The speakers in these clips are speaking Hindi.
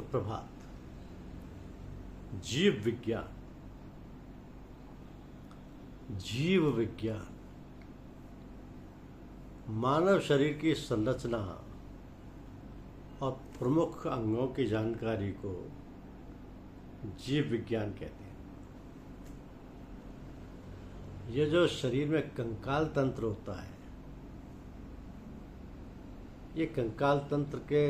सुप्रभात। जीव विज्ञान मानव शरीर की संरचना और प्रमुख अंगों की जानकारी को जीव विज्ञान कहते हैं। ये जो शरीर में कंकाल तंत्र होता है, ये कंकाल तंत्र के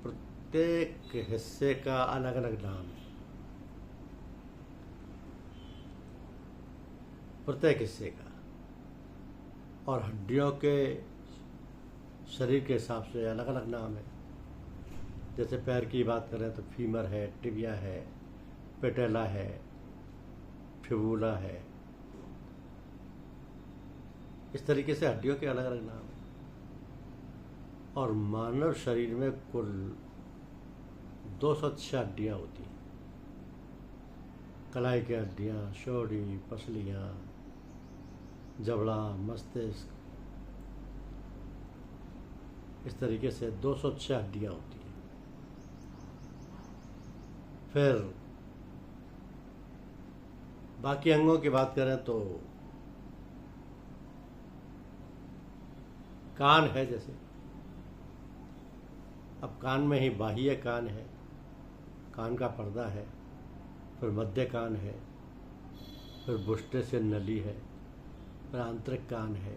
प्रत्येक हिस्से का अलग अलग नाम है। प्रत्येक हिस्से का, और हड्डियों के शरीर के हिसाब से अलग अलग नाम है। जैसे पैर की बात करें तो फीमर है, टिबिया है, पेटेला है, फिबुला है। इस तरीके से हड्डियों के अलग अलग नाम हैं। और मानव शरीर में कुल 206 हड्डियाँ होती हैं। कलाई की हड्डियाँ, शोड़ी, पसलियाँ, जबड़ा, मस्तिष्क, इस तरीके से 206 हड्डियाँ होती हैं। फिर बाकी अंगों की बात करें तो कान है। जैसे अब कान में ही बाह्य कान है, कान का पर्दा है, फिर मध्य कान है, फिर बुश्ते से नली है, फिर आंतरिक कान है।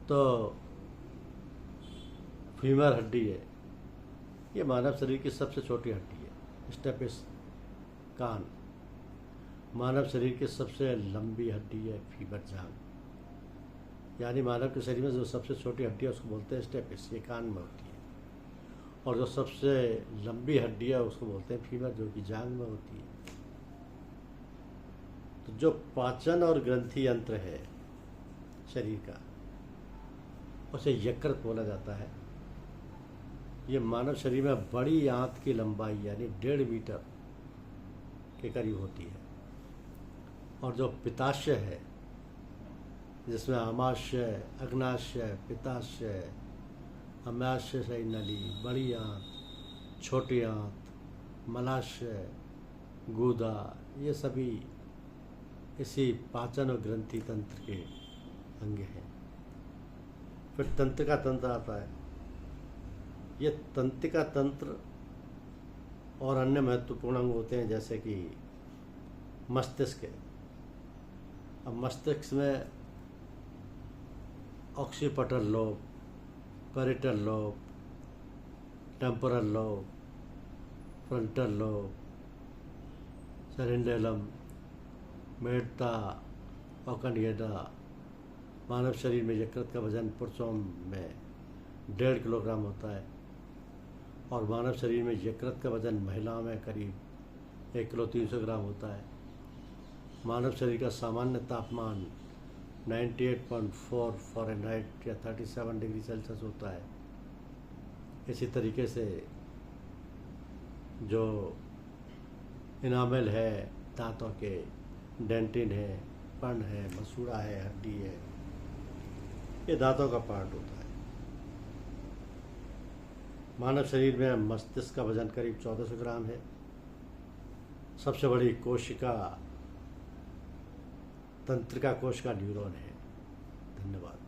तो फीमर हड्डी है, ये मानव शरीर की सबसे छोटी हड्डी है। स्टेपिस कान। मानव शरीर की सबसे लंबी हड्डी है फीमर जांघ। यानी मानव के शरीर में जो सबसे छोटी हड्डी है उसको बोलते हैं स्टेपिस, ये कान में होती है। और जो सबसे लंबी हड्डी है उसको बोलते हैं फीमर, जो कि जांघ में होती है। तो जो पाचन और ग्रंथि यंत्र है शरीर का, उसे यकृत बोला जाता है। ये मानव शरीर में बड़ी आंत की लंबाई यानी 1.5 मीटर के करीब होती है। और जो पित्ताशय है, जिसमें आमाशय, अग्नाशय, पित्ताशय, अम्लाशय से नली, बड़ी आंत, छोटी आंत, मलाशय, गूदा, ये सभी इसी पाचन और ग्रंथि तंत्र के अंग हैं। फिर तंत्रिका तंत्र आता है। ये तंत्रिका तंत्र और अन्य महत्वपूर्ण अंग होते हैं, जैसे कि मस्तिष्क है। अब मस्तिष्क में occipital lobe, parietal lobe, temporal lobe, frontal lobe, cerebellum, medulla, औकंडियदा। मानव शरीर में यकृत का वजन पुरुषों में 1.5 किलोग्राम होता है, और मानव शरीर में यकृत का वजन महिलाओं में करीब 1 किलो 300 ग्राम होता है। मानव शरीर का सामान्य तापमान 98.4 फ़ारेनहाइट या 37 डिग्री सेल्सियस होता है। इसी तरीके से जो इनामेल है दांतों के, डेंटिन है, पर्ण है, मसूड़ा है, हड्डी है, ये दांतों का पार्ट होता है। मानव शरीर में मस्तिष्क का वजन करीब 1400 ग्राम है। सबसे बड़ी कोशिका तंत्रिका कोशिका न्यूरॉन है। धन्यवाद।